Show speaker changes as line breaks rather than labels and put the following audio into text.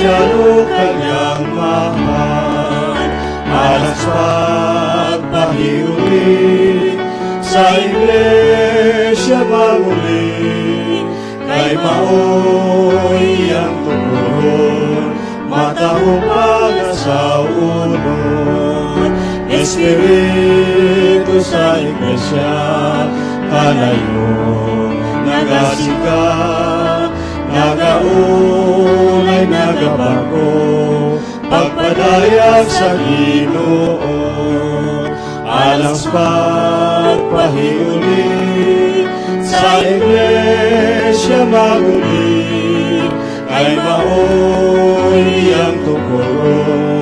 siya't kanyang mahal. Alas pagpahiuli sa iglesia maguli, kay maoy ang tugon, matahong pag-asaunon. Espiritu sa iglesia, kalayo nagasika, nagaunay nagabago, pagpadayag sa Ginoo. Alas pagpahiuli sa iglesia maguli, kay maoy ang tugon,